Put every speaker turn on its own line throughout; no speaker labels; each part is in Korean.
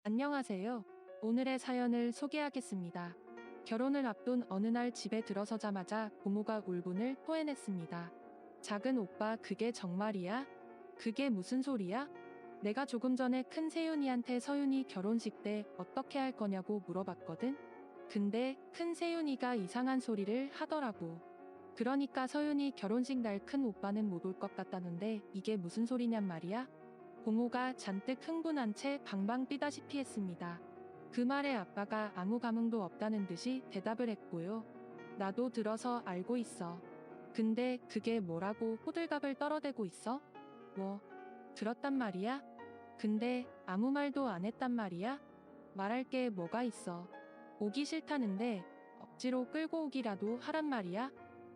안녕하세요. 오늘의 사연을 소개하겠습니다. 결혼을 앞둔 어느 날 집에 들어서자마자 고모가 울분을 토해냈습니다. 작은 오빠, 그게 정말이야? 그게 무슨 소리야? 내가 조금 전에 큰 세윤이한테 서윤이 결혼식 때 어떻게 할 거냐고 물어봤거든? 근데 큰 세윤이가 이상한 소리를 하더라고. 그러니까 서윤이 결혼식 날 큰 오빠는 못 올 것 같다는데 이게 무슨 소리냔 말이야? 고모가 잔뜩 흥분한 채 방방 뛰다시피 했습니다. 그 말에 아빠가 아무 감흥도 없다는 듯이 대답을 했고요. 나도 들어서 알고 있어. 근데 그게 뭐라고 호들갑을 떨어대고 있어? 뭐, 들었단 말이야? 근데 아무 말도 안 했단 말이야? 말할 게 뭐가 있어. 오기 싫다는데 억지로 끌고 오기라도 하란 말이야?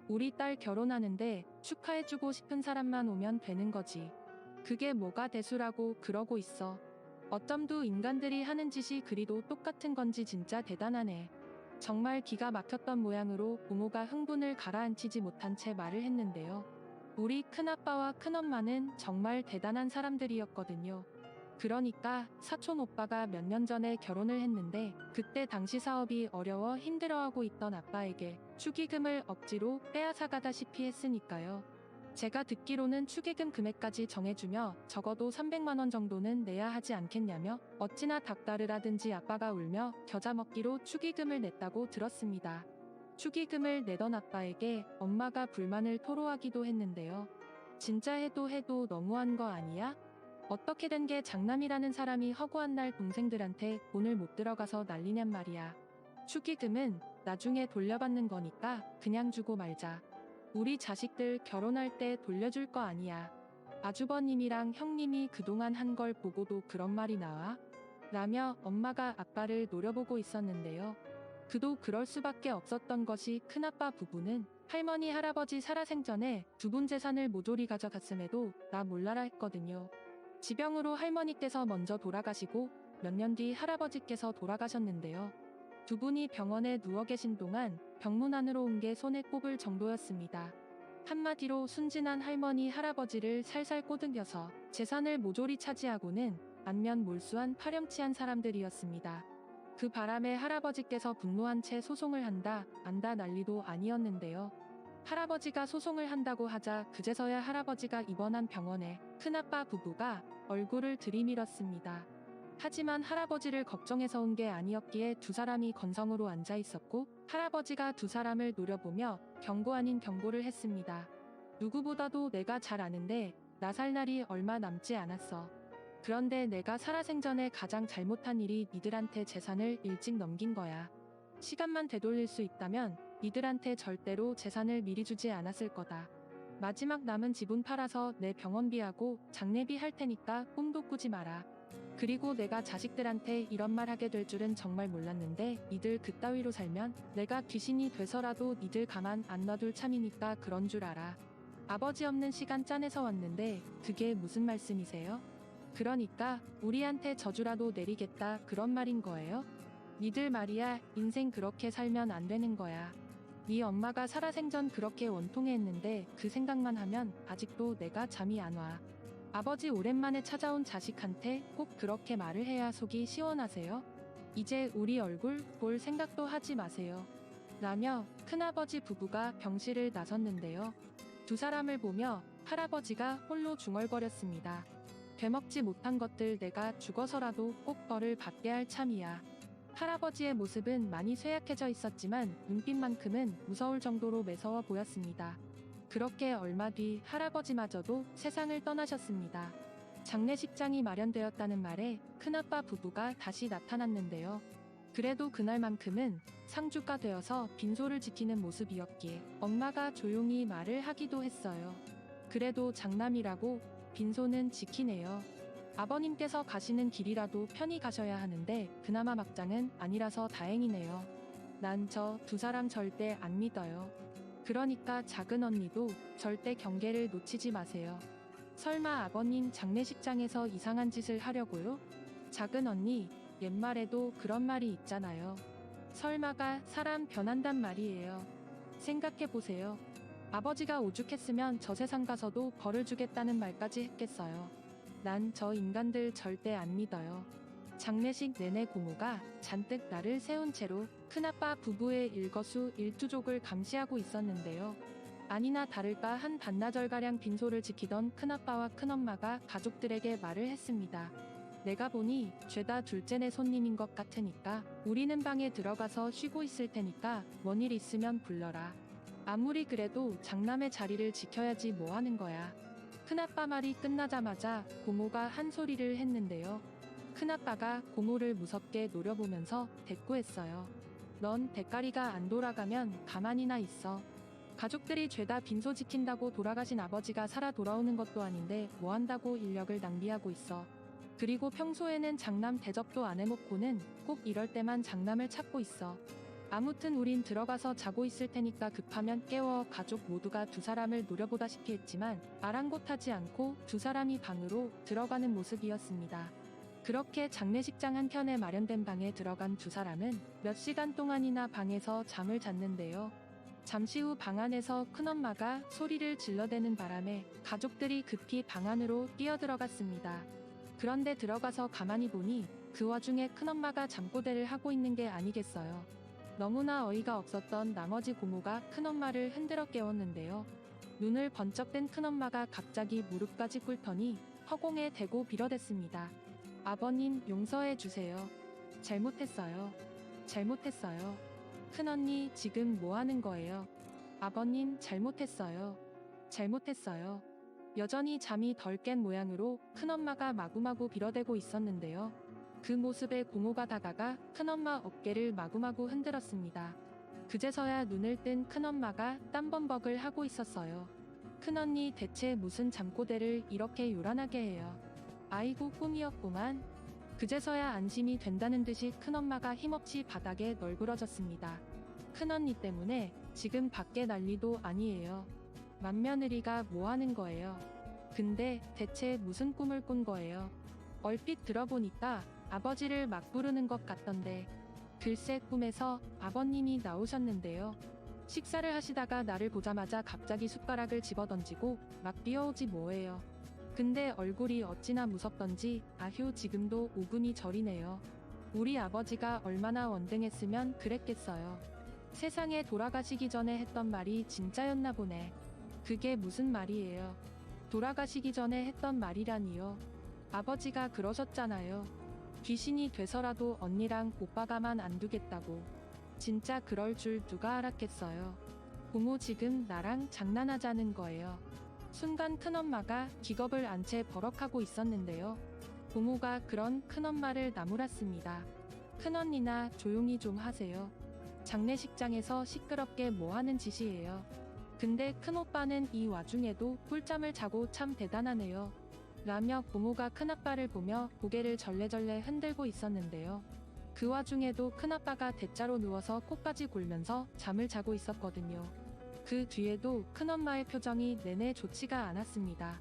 우리 딸 결혼하는데 축하해주고 싶은 사람만 오면 되는 거지. 그게 뭐가 대수라고 그러고 있어. 어쩜도 인간들이 하는 짓이 그리도 똑같은 건지 진짜 대단하네. 정말 기가 막혔던 모양으로 고모가 흥분을 가라앉히지 못한 채 말을 했는데요. 우리 큰아빠와 큰엄마는 정말 대단한 사람들이었거든요. 그러니까 사촌 오빠가 몇 년 전에 결혼을 했는데 그때 당시 사업이 어려워 힘들어하고 있던 아빠에게 축의금을 억지로 빼앗아가다시피 했으니까요. 제가 듣기로는 축의금 금액까지 정해주며 적어도 300만 원 정도는 내야 하지 않겠냐며 어찌나 닥달을 아빠가 울며 겨자 먹기로 축의금을 냈다고 들었습니다. 축의금을 내던 아빠에게 엄마가 불만을 토로하기도 했는데요. 진짜 해도 너무한 거 아니야? 어떻게 된 게 장남이라는 사람이 허구한 날 동생들한테 돈을 못 들어가서 난리냔 말이야. 축의금은 나중에 돌려받는 거니까 그냥 주고 말자. 우리 자식들 결혼할 때 돌려줄 거 아니야. 아주버님이랑 형님이 그동안 한 걸 보고도 그런 말이 나와? 라며 엄마가 아빠를 노려보고 있었는데요. 그도 그럴 수밖에 없었던 것이 큰아빠 부부는 할머니 할아버지 살아생전에 두 분 재산을 모조리 가져갔음에도 나 몰라라 했거든요. 지병으로 할머니께서 먼저 돌아가시고 몇 년 뒤 할아버지께서 돌아가셨는데요. 두 분이 병원에 누워 계신 동안 병문 안으로 온 게 손에 꼽을 정도였습니다. 한마디로 순진한 할머니 할아버지를 살살 꼬드겨서 재산을 모조리 차지하고는 안면 몰수한 파렴치한 사람들이었습니다. 그 바람에 할아버지께서 분노한 채 소송을 한다 안다 난리도 아니었는데요. 할아버지가 소송을 한다고 하자 그제서야 할아버지가 입원한 병원에 큰아빠 부부가 얼굴을 들이밀었습니다. 하지만 할아버지를 걱정해서 온 게 아니었기에 두 사람이 건성으로 앉아 있었고 할아버지가 두 사람을 노려보며 경고 아닌 경고를 했습니다. 누구보다도 내가 잘 아는데 나 살 날이 얼마 남지 않았어. 그런데 내가 살아생전에 가장 잘못한 일이 니들한테 재산을 일찍 넘긴 거야. 시간만 되돌릴 수 있다면 니들한테 절대로 재산을 미리 주지 않았을 거다. 마지막 남은 지분 팔아서 내 병원비하고 장례비 할 테니까 꿈도 꾸지 마라. 그리고 내가 자식들한테 이런 말 하게 될 줄은 정말 몰랐는데 니들 그따위로 살면 내가 귀신이 돼서라도 니들 가만 안 놔둘 참이니까 그런 줄 알아. 아버지 없는 시간 짜내서 왔는데 그게 무슨 말씀이세요? 그러니까 우리한테 저주라도 내리겠다 그런 말인 거예요? 니들 말이야 인생 그렇게 살면 안 되는 거야. 네 엄마가 살아생전 그렇게 원통해했는데 그 생각만 하면 아직도 내가 잠이 안 와. 아버지 오랜만에 찾아온 자식한테 꼭 그렇게 말을 해야 속이 시원하세요? 이제 우리 얼굴 볼 생각도 하지 마세요. 라며 큰아버지 부부가 병실을 나섰는데요. 두 사람을 보며 할아버지가 홀로 중얼거렸습니다. 되먹지 못한 것들 내가 죽어서라도 꼭 벌을 받게 할 참이야. 할아버지의 모습은 많이 쇠약해져 있었지만 눈빛만큼은 무서울 정도로 매서워 보였습니다. 그렇게 얼마 뒤 할아버지마저도 세상을 떠나셨습니다. 장례식장이 마련되었다는 말에 큰아빠 부부가 다시 나타났는데요. 그래도 그날만큼은 상주가 되어서 빈소를 지키는 모습이었기에 엄마가 조용히 말을 하기도 했어요. 그래도 장남이라고 빈소는 지키네요. 아버님께서 가시는 길이라도 편히 가셔야 하는데 그나마 막장은 아니라서 다행이네요. 난 저 두 사람 절대 안 믿어요. 그러니까 작은 언니도 절대 경계를 놓치지 마세요. 설마 아버님 장례식장에서 이상한 짓을 하려고요? 작은 언니, 옛말에도 그런 말이 있잖아요. 설마가 사람 변한단 말이에요. 생각해보세요. 아버지가 오죽했으면 저 세상 가서도 벌을 주겠다는 말까지 했겠어요. 난 저 인간들 절대 안 믿어요. 장례식 내내 고모가 잔뜩 나를 세운 채로 큰아빠 부부의 일거수일투족을 감시하고 있었는데요. 아니나 다를까 한 반나절가량 빈소를 지키던 큰아빠와 큰엄마가 가족들에게 말을 했습니다. 내가 보니 죄다 둘째네 손님인 것 같으니까 우리는 방에 들어가서 쉬고 있을 테니까 뭔 일 있으면 불러라. 아무리 그래도 장남의 자리를 지켜야지 뭐 하는 거야. 큰아빠 말이 끝나자마자 고모가 한 소리를 했는데요. 큰아빠가 고모를 무섭게 노려보면서 대꾸했어요. 넌 대가리가 안 돌아가면 가만히나 있어. 가족들이 죄다 빈소 지킨다고 돌아가신 아버지가 살아 돌아오는 것도 아닌데 뭐 한다고 인력을 낭비하고 있어. 그리고 평소에는 장남 대접도 안 해놓고는 꼭 이럴 때만 장남을 찾고 있어. 아무튼 우린 들어가서 자고 있을 테니까 급하면 깨워. 가족 모두가 두 사람을 노려보다시피 했지만 아랑곳하지 않고 두 사람이 방으로 들어가는 모습이었습니다. 그렇게 장례식장 한켠에 마련된 방에 들어간 두 사람은 몇 시간 동안이나 방에서 잠을 잤는데요. 잠시 후 방 안에서 큰엄마가 소리를 질러대는 바람에 가족들이 급히 방 안으로 뛰어들어갔습니다. 그런데 들어가서 가만히 보니 그 와중에 큰엄마가 잠꼬대를 하고 있는 게 아니겠어요. 너무나 어이가 없었던 나머지 고모가 큰엄마를 흔들어 깨웠는데요. 눈을 번쩍 뜬 큰엄마가 갑자기 무릎까지 꿇더니 허공에 대고 빌어댔습니다. 아버님, 용서해 주세요. 잘못했어요. 잘못했어요. 큰언니, 지금 뭐 하는 거예요? 아버님, 잘못했어요. 잘못했어요. 여전히 잠이 덜 깬 모양으로 큰엄마가 마구마구 빌어대고 있었는데요. 그 모습에 고모가 다가가 큰엄마 어깨를 마구마구 흔들었습니다. 그제서야 눈을 뜬 큰엄마가 땀범벅을 하고 있었어요. 큰언니, 대체 무슨 잠꼬대를 이렇게 요란하게 해요? 아이고, 꿈이었구만. 그제서야 안심이 된다는 듯이 큰엄마가 힘없이 바닥에 널브러졌습니다. 큰언니 때문에 지금 밖에 난리도 아니에요. 맏며느리가 뭐 하는 거예요? 근데 대체 무슨 꿈을 꾼 거예요? 얼핏 들어보니까 아버지를 막 부르는 것 같던데. 글쎄, 꿈에서 아버님이 나오셨는데요. 식사를 하시다가 나를 보자마자 갑자기 숟가락을 집어던지고 막 뛰어오지 뭐예요. 근데 얼굴이 어찌나 무섭던지 아휴, 지금도 오금이 저리네요. 우리 아버지가 얼마나 원등했으면 그랬겠어요. 세상에 돌아가시기 전에 했던 말이 진짜였나 보네. 그게 무슨 말이에요? 돌아가시기 전에 했던 말이라니요. 아버지가 그러셨잖아요. 귀신이 돼서라도 언니랑 오빠 가만 안 두겠다고. 진짜 그럴 줄 누가 알았겠어요. 고모, 지금 나랑 장난하자는 거예요. 순간 큰엄마가 기겁을 안 채 버럭하고 있었는데요. 고모가 그런 큰엄마를 나무랐습니다. 큰언니나 조용히 좀 하세요. 장례식장에서 시끄럽게 뭐 하는 짓이에요. 근데 큰오빠는 이 와중에도 꿀잠을 자고 참 대단하네요. 라며 고모가 큰아빠를 보며 고개를 절레절레 흔들고 있었는데요. 그 와중에도 큰아빠가 대자로 누워서 코까지 골면서 잠을 자고 있었거든요. 그 뒤에도 큰엄마의 표정이 내내 좋지가 않았습니다.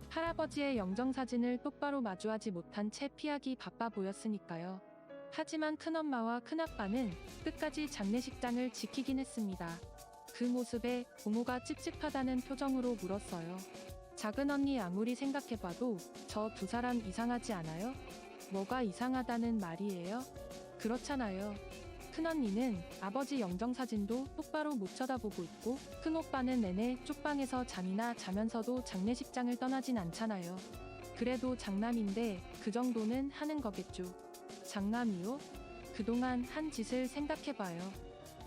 할아버지의 영정사진을 똑바로 마주하지 못한 채 피하기 바빠 보였으니까요. 하지만 큰엄마와 큰아빠는 끝까지 장례식장을 지키긴 했습니다. 그 모습에 고모가 찝찝하다는 표정으로 물었어요. 작은 언니, 아무리 생각해봐도 저 두 사람 이상하지 않아요? 뭐가 이상하다는 말이에요? 그렇잖아요. 큰언니는 아버지 영정사진도 똑바로 못 쳐다보고 있고 큰오빠는 내내 쪽방에서 잠이나 자면서도 장례식장을 떠나진 않잖아요. 그래도 장남인데 그 정도는 하는 거겠죠. 장남이요? 그동안 한 짓을 생각해봐요.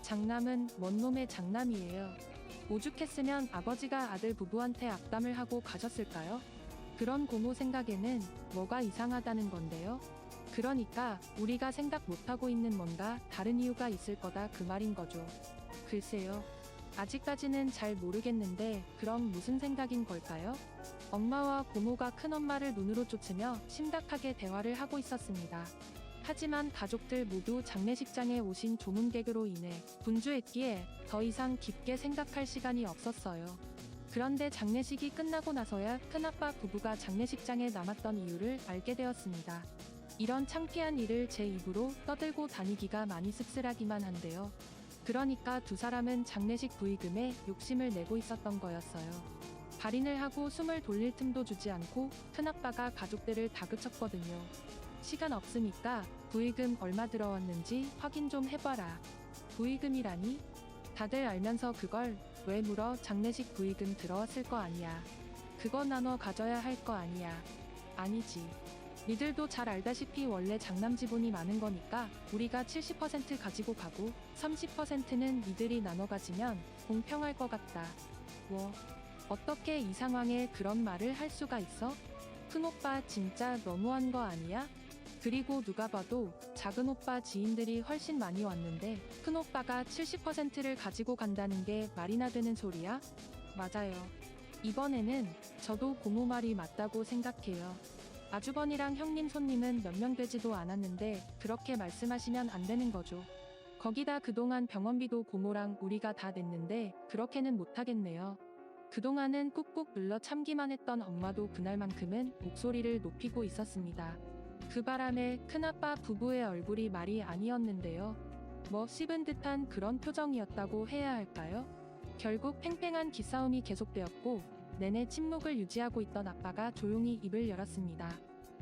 장남은 뭔 놈의 장남이에요. 오죽했으면 아버지가 아들 부부한테 악담을 하고 가셨을까요? 그런 고모 생각에는 뭐가 이상하다는 건데요. 그러니까 우리가 생각 못하고 있는 뭔가 다른 이유가 있을 거다, 그 말인 거죠. 글쎄요. 아직까지는 잘 모르겠는데 그럼 무슨 생각인 걸까요? 엄마와 고모가 큰엄마를 눈으로 쫓으며 심각하게 대화를 하고 있었습니다. 하지만 가족들 모두 장례식장에 오신 조문객으로 인해 분주했기에 더 이상 깊게 생각할 시간이 없었어요. 그런데 장례식이 끝나고 나서야 큰아빠 부부가 장례식장에 남았던 이유를 알게 되었습니다. 이런 창피한 일을 제 입으로 떠들고 다니기가 많이 씁쓸하기만 한데요. 그러니까 두 사람은 장례식 부의금에 욕심을 내고 있었던 거였어요. 발인을 하고 숨을 돌릴 틈도 주지 않고 큰아빠가 가족들을 다그쳤거든요. 시간 없으니까 부의금 얼마 들어왔는지 확인 좀 해봐라. 부의금이라니? 다들 알면서 그걸 왜 물어? 장례식 부의금 들어왔을 거 아니야. 그거 나눠 가져야 할 거 아니야. 아니지. 니들도 잘 알다시피 원래 장남 지분이 많은 거니까 우리가 70% 가지고 가고 30%는 니들이 나눠 가지면 공평할 것 같다. 뭐? 어떻게 이 상황에 그런 말을 할 수가 있어? 큰오빠 진짜 너무한 거 아니야? 그리고 누가 봐도 작은오빠 지인들이 훨씬 많이 왔는데 큰오빠가 70%를 가지고 간다는 게 말이나 되는 소리야? 맞아요. 이번에는 저도 고모 말이 맞다고 생각해요. 아주버니랑 형님 손님은 몇 명 되지도 않았는데 그렇게 말씀하시면 안 되는 거죠. 거기다 그동안 병원비도 고모랑 우리가 다 냈는데 그렇게는 못하겠네요. 그동안은 꾹꾹 눌러 참기만 했던 엄마도 그날만큼은 목소리를 높이고 있었습니다. 그 바람에 큰아빠 부부의 얼굴이 말이 아니었는데요. 뭐 씹은 듯한 그런 표정이었다고 해야 할까요? 결국 팽팽한 기싸움이 계속되었고 내내 침묵을 유지하고 있던 아빠가 조용히 입을 열었습니다.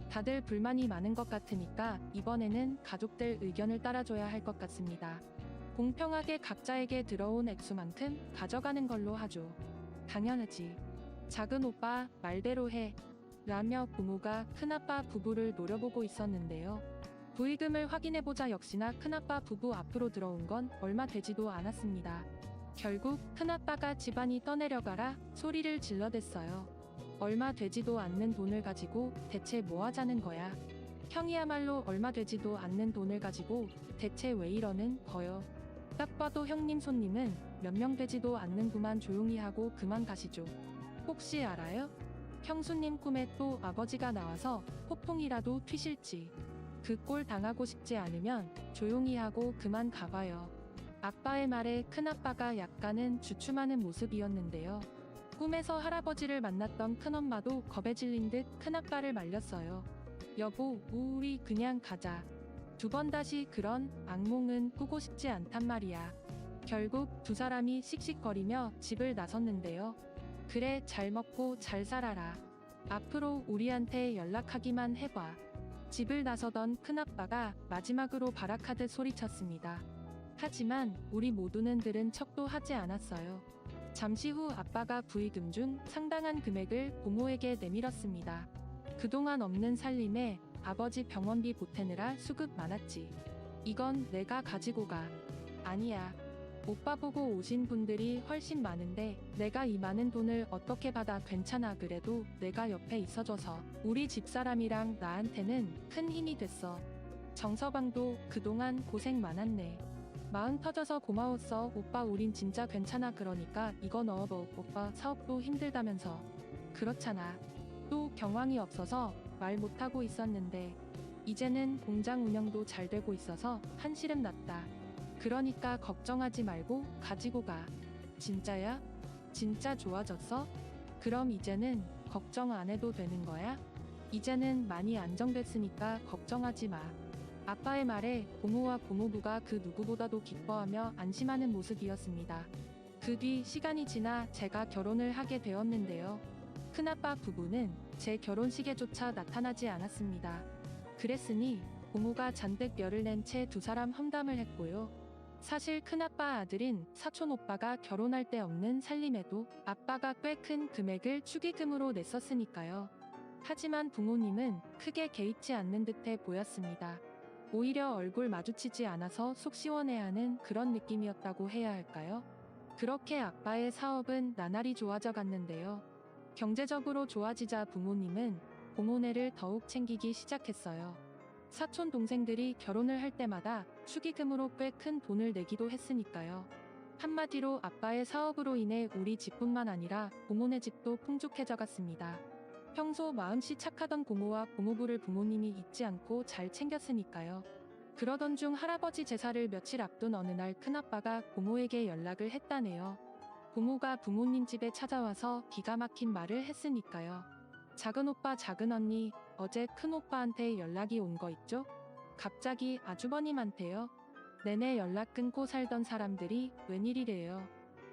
다들 불만이 많은 것 같으니까 이번에는 가족들 의견을 따라줘야 할 것 같습니다. 공평하게 각자에게 들어온 액수만큼 가져가는 걸로 하죠. 당연하지. 작은 오빠 말대로 해. 라며 고모가 큰아빠 부부를 노려보고 있었는데요. 부의금을 확인해보자 역시나 큰아빠 부부 앞으로 들어온 건 얼마 되지도 않았습니다. 결국 큰아빠가 집안이 떠내려가라 소리를 질러댔어요. 얼마 되지도 않는 돈을 가지고 대체 뭐 하자는 거야. 형이야말로 얼마 되지도 않는 돈을 가지고 대체 왜 이러는 거요. 딱 봐도 형님 손님은 몇 명 되지도 않는구만. 조용히 하고 그만 가시죠. 혹시 알아요? 형수님 꿈에 또 아버지가 나와서 호풍이라도 튀실지. 그 꼴 당하고 싶지 않으면 조용히 하고 그만 가봐요. 아빠의 말에 큰아빠가 약간은 주춤하는 모습이었는데요. 꿈에서 할아버지를 만났던 큰엄마도 겁에 질린 듯 큰아빠를 말렸어요. 여보, 우리 그냥 가자. 두 번 다시 그런 악몽은 꾸고 싶지 않단 말이야. 결국 두 사람이 씩씩거리며 집을 나섰는데요. 그래, 잘 먹고 잘 살아라. 앞으로 우리한테 연락하기만 해봐. 집을 나서던 큰아빠가 마지막으로 발악하듯 소리쳤습니다. 하지만 우리 모두는 들은 척도 하지 않았어요. 잠시 후 아빠가 부의금 중 상당한 금액을 고모에게 내밀었습니다. 그동안 없는 살림에 아버지 병원비 보태느라 수급 많았지. 이건 내가 가지고 가. 아니야. 오빠 보고 오신 분들이 훨씬 많은데 내가 이 많은 돈을 어떻게 받아. 괜찮아. 그래도 내가 옆에 있어줘서 우리 집사람이랑 나한테는 큰 힘이 됐어. 정서방도 그동안 고생 많았네. 마음 터져서 고마웠어. 오빠 우린 진짜 괜찮아. 그러니까 이거 넣어둬. 오빠 사업도 힘들다면서. 그렇잖아. 또 경황이 없어서 말 못하고 있었는데 이제는 공장 운영도 잘 되고 있어서 한시름 났다. 그러니까 걱정하지 말고 가지고 가. 진짜야? 진짜 좋아졌어? 그럼 이제는 걱정 안 해도 되는 거야? 이제는 많이 안정됐으니까 걱정하지 마. 아빠의 말에 고모와 고모부가 그 누구보다도 기뻐하며 안심하는 모습이었습니다. 그 뒤 시간이 지나 제가 결혼을 하게 되었는데요. 큰아빠 부부는 제 결혼식에조차 나타나지 않았습니다. 그랬으니 고모가 잔뜩 열을 낸 채 두 사람 험담을 했고요. 사실 큰아빠 아들인 사촌 오빠가 결혼할 데 없는 살림에도 아빠가 꽤 큰 금액을 축의금으로 냈었으니까요. 하지만 부모님은 크게 개의치 않는 듯해 보였습니다. 오히려 얼굴 마주치지 않아서 속 시원해하는 그런 느낌이었다고 해야 할까요? 그렇게 아빠의 사업은 나날이 좋아져 갔는데요. 경제적으로 좋아지자 부모님은 고모네를 더욱 챙기기 시작했어요. 사촌 동생들이 결혼을 할 때마다 축의금으로 꽤 큰 돈을 내기도 했으니까요. 한마디로 아빠의 사업으로 인해 우리 집뿐만 아니라 고모네 집도 풍족해져 갔습니다. 평소 마음씨 착하던 고모와 고모부를 부모님이 잊지 않고 잘 챙겼으니까요. 그러던 중 할아버지 제사를 며칠 앞둔 어느 날 큰아빠가 고모에게 연락을 했다네요. 고모가 부모님 집에 찾아와서 기가 막힌 말을 했으니까요. 작은 오빠, 작은 언니, 어제 큰 오빠한테 연락이 온 거 있죠? 갑자기 아주버님한테요. 내내 연락 끊고 살던 사람들이 웬일이래요.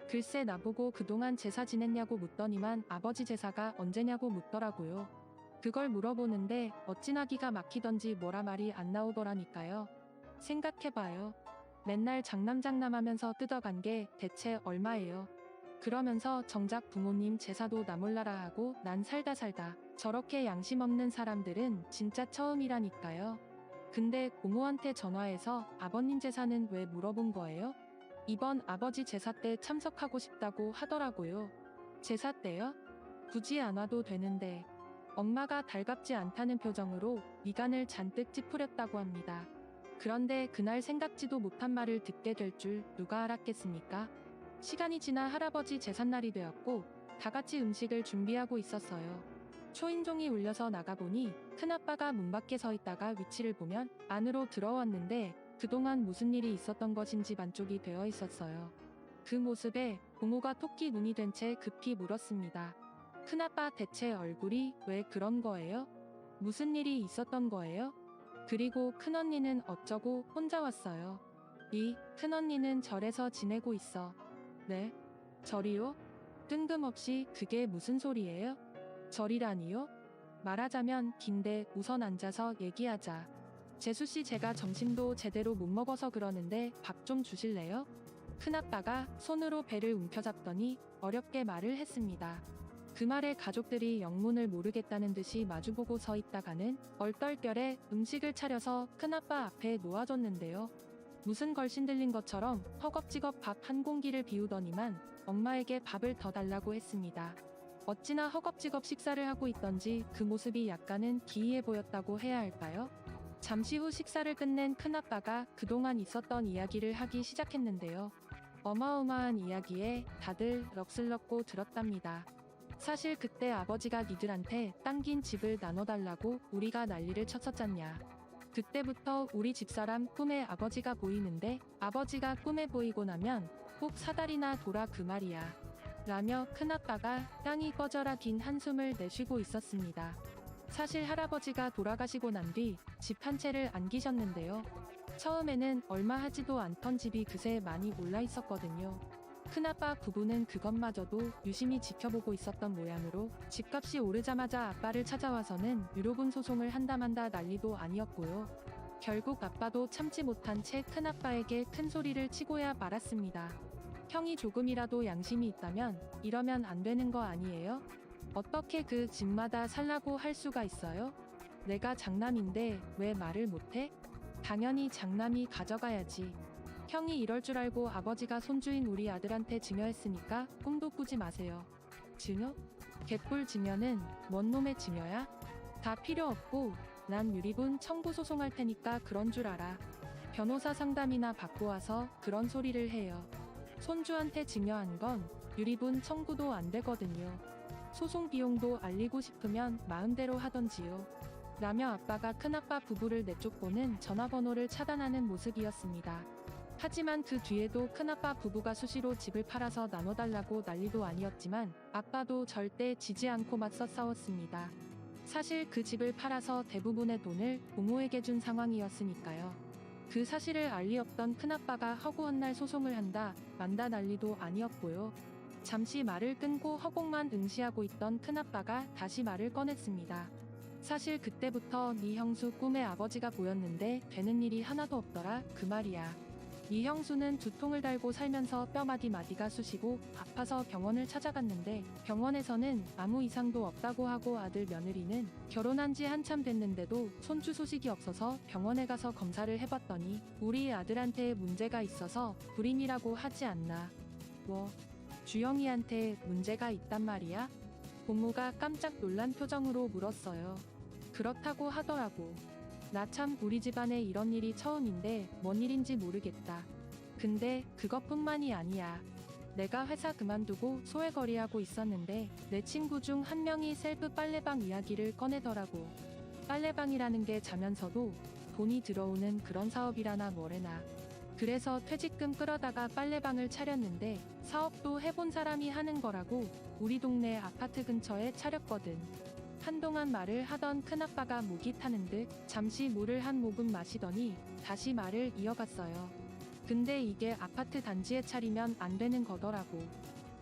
글쎄 나보고 그동안 제사 지냈냐고 묻더니만 아버지 제사가 언제냐고 묻더라고요. 그걸 물어보는데 어찌나 기가 막히던지 뭐라 말이 안 나오더라니까요. 생각해봐요. 맨날 장남장남하면서 뜯어간 게 대체 얼마예요? 그러면서 정작 부모님 제사도 나 몰라라 하고 난 살다 저렇게 양심 없는 사람들은 진짜 처음이라니까요. 근데 고모한테 전화해서 아버님 제사는 왜 물어본 거예요? 이번 아버지 제사 때 참석하고 싶다고 하더라고요. 제사 때요? 굳이 안 와도 되는데. 엄마가 달갑지 않다는 표정으로 미간을 잔뜩 찌푸렸다고 합니다. 그런데 그날 생각지도 못한 말을 듣게 될 줄 누가 알았겠습니까? 시간이 지나 할아버지 제삿날이 되었고 다 같이 음식을 준비하고 있었어요. 초인종이 울려서 나가보니 큰아빠가 문 밖에 서 있다가 위치를 보면 안으로 들어왔는데 그동안 무슨 일이 있었던 것인지 반쪽이 되어 있었어요. 그 모습에 고모가 토끼 눈이 된 채 급히 물었습니다. 큰아빠 대체 얼굴이 왜 그런 거예요? 무슨 일이 있었던 거예요? 그리고 큰언니는 어쩌고 혼자 왔어요. 큰언니는 절에서 지내고 있어. 네? 절이요? 뜬금없이 그게 무슨 소리예요? 절이라니요? 말하자면 긴데 우선 앉아서 얘기하자. 재수씨 제가 점심도 제대로 못 먹어서 그러는데 밥 좀 주실래요? 큰아빠가 손으로 배를 움켜잡더니 어렵게 말을 했습니다. 그 말에 가족들이 영문을 모르겠다는 듯이 마주보고 서 있다가는 얼떨결에 음식을 차려서 큰아빠 앞에 놓아줬는데요. 무슨 걸신 들린 것처럼 허겁지겁 밥 한 공기를 비우더니만 엄마에게 밥을 더 달라고 했습니다. 어찌나 허겁지겁 식사를 하고 있던지 그 모습이 약간은 기이해 보였다고 해야 할까요? 잠시 후 식사를 끝낸 큰아빠가 그동안 있었던 이야기를 하기 시작했는데요. 어마어마한 이야기에 다들 넋을 들었답니다. 사실 그때 아버지가 니들한테 당긴 집을 나눠달라고 우리가 난리를 쳤었잖냐. 그때부터 우리 집사람 꿈에 아버지가 보이는데 아버지가 꿈에 보이고 나면 꼭 사다리나 돌아 그 말이야. 라며 큰아빠가 땅이 꺼져라 긴 한숨을 내쉬고 있었습니다. 사실 할아버지가 돌아가시고 난 뒤 집 한 채를 안기셨는데요. 처음에는 얼마 하지도 않던 집이 그새 많이 올라 있었거든요. 큰아빠 부부는 그것마저도 유심히 지켜보고 있었던 모양으로 집값이 오르자마자 아빠를 찾아와서는 유료분 소송을 한다만다 난리도 아니었고요. 결국 아빠도 참지 못한 채 큰아빠에게 큰 소리를 치고야 말았습니다. 형이 조금이라도 양심이 있다면 이러면 안 되는 거 아니에요? 어떻게 그 집마다 살라고 할 수가 있어요? 내가 장남인데 왜 말을 못해? 당연히 장남이 가져가야지. 형이 이럴 줄 알고 아버지가 손주인 우리 아들한테 증여했으니까 꿈도 꾸지 마세요. 증여? 개뿔 증여는 뭔 놈의 증여야? 다 필요 없고 난 유리분 청구 소송할 테니까 그런 줄 알아. 변호사 상담이나 받고 와서 그런 소리를 해요. 손주한테 증여한 건 유리분 청구도 안 되거든요. 소송 비용도 알리고 싶으면 마음대로 하던지요. 라며 아빠가 큰아빠 부부를 내쫓고는 전화번호를 차단하는 모습이었습니다. 하지만 그 뒤에도 큰아빠 부부가 수시로 집을 팔아서 나눠달라고 난리도 아니었지만 아빠도 절대 지지 않고 맞서 싸웠습니다. 사실 그 집을 팔아서 대부분의 돈을 고모에게 준 상황이었으니까요. 그 사실을 알 리 없던 큰아빠가 허구한 날 소송을 한다 만다 난리도 아니었고요. 잠시 말을 끊고 허공만 응시하고 있던 큰아빠가 다시 말을 꺼냈습니다. 사실 그때부터 네 형수 꿈에 아버지가 보였는데 되는 일이 하나도 없더라 그 말이야. 네 형수는 두통을 달고 살면서 뼈 마디마디가 쑤시고 아파서 병원을 찾아갔는데 병원에서는 아무 이상도 없다고 하고 아들 며느리는 결혼한 지 한참 됐는데도 손주 소식이 없어서 병원에 가서 검사를 해봤더니 우리 아들한테 문제가 있어서 불임이라고 하지 않나. 뭐 주영이한테 문제가 있단 말이야? 고모가 깜짝 놀란 표정으로 물었어요. 그렇다고 하더라고. 나 참 우리 집안에 이런 일이 처음인데 뭔 일인지 모르겠다. 근데 그것뿐만이 아니야. 내가 회사 그만두고 소외거리하고 있었는데 내 친구 중 한 명이 셀프 빨래방 이야기를 꺼내더라고. 빨래방이라는 게 자면서도 돈이 들어오는 그런 사업이라나 뭐래나. 그래서 퇴직금 끌어다가 빨래방을 차렸는데 사업도 해본 사람이 하는 거라고 우리 동네 아파트 근처에 차렸거든. 한동안 말을 하던 큰아빠가 목이 타는 듯 잠시 물을 한 모금 마시더니 다시 말을 이어갔어요. 근데 이게 아파트 단지에 차리면 안 되는 거더라고.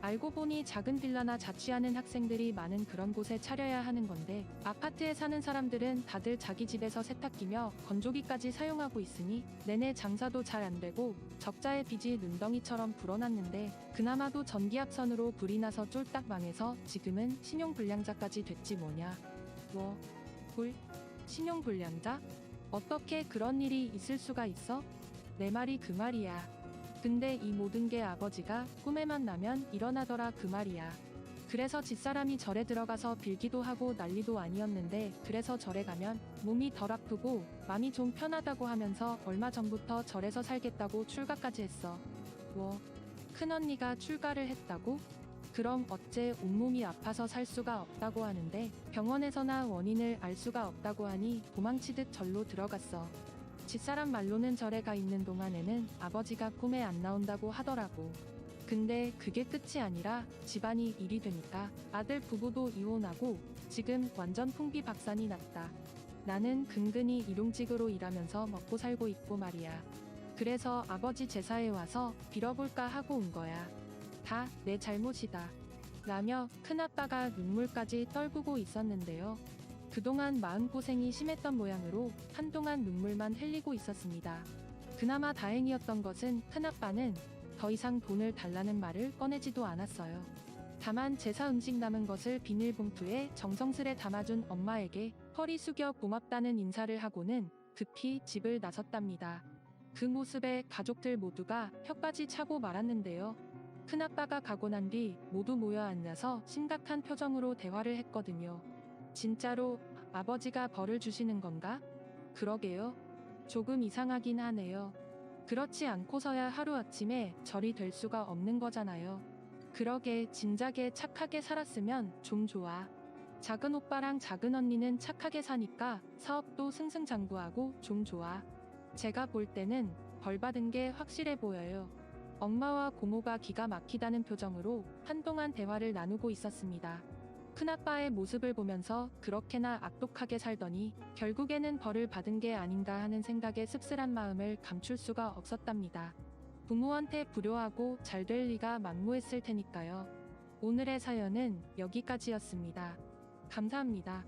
알고 보니 작은 빌라나 자취하는 학생들이 많은 그런 곳에 차려야 하는 건데, 아파트에 사는 사람들은 다들 자기 집에서 세탁기며 건조기까지 사용하고 있으니 내내 장사도 잘 안 되고 적자의 빚이 눈덩이처럼 불어났는데, 그나마도 전기합선으로 불이 나서 쫄딱 망해서 지금은 신용불량자까지 됐지 뭐냐. 신용불량자? 어떻게 그런 일이 있을 수가 있어? 내 말이 그 말이야. 근데 이 모든 게 아버지가 꿈에만 나면 일어나더라 그 말이야. 그래서 집사람이 절에 들어가서 빌기도 하고 난리도 아니었는데, 그래서 절에 가면 몸이 덜 아프고 마음이 좀 편하다고 하면서 얼마 전부터 절에서 살겠다고 출가까지 했어. 큰언니가 출가를 했다고? 그럼 어째 온몸이 아파서 살 수가 없다고 하는데, 병원에서나 원인을 알 수가 없다고 하니 도망치듯 절로 들어갔어. 집사람 말로는 절에 가 있는 동안에는 아버지가 꿈에 안 나온다고 하더라고. 근데 그게 끝이 아니라 집안이 일이 되니까 아들 부부도 이혼하고 지금 완전 풍비박산이 났다. 나는 근근히 일용직으로 일하면서 먹고 살고 있고 말이야. 그래서 아버지 제사에 와서 빌어볼까 하고 온 거야. 다 내 잘못이다. 라며 큰아빠가 눈물까지 떨구고 있었는데요. 그동안 마음고생이 심했던 모양으로 한동안 눈물만 흘리고 있었습니다. 그나마 다행이었던 것은 큰아빠는 더 이상 돈을 달라는 말을 꺼내지도 않았어요. 다만 제사 음식 남은 것을 비닐봉투에 정성스레 담아준 엄마에게 허리 숙여 고맙다는 인사를 하고는 급히 집을 나섰답니다. 그 모습에 가족들 모두가 혀까지 차고 말았는데요. 큰아빠가 가고 난 뒤 모두 모여 앉아서 심각한 표정으로 대화를 했거든요. 진짜로 아버지가 벌을 주시는 건가? 그러게요. 조금 이상하긴 하네요. 그렇지 않고서야 하루아침에 절이 될 수가 없는 거잖아요. 그러게 진작에 착하게 살았으면 좀 좋아. 작은 오빠랑 작은 언니는 착하게 사니까 사업도 승승장구하고 좀 좋아. 제가 볼 때는 벌 받은 게 확실해 보여요. 엄마와 고모가 기가 막히다는 표정으로 한동안 대화를 나누고 있었습니다. 큰아빠의 모습을 보면서 그렇게나 악독하게 살더니 결국에는 벌을 받은 게 아닌가 하는 생각에 씁쓸한 마음을 감출 수가 없었답니다. 부모한테 불효하고 잘 될 리가 만무했을 테니까요. 오늘의 사연은 여기까지였습니다. 감사합니다.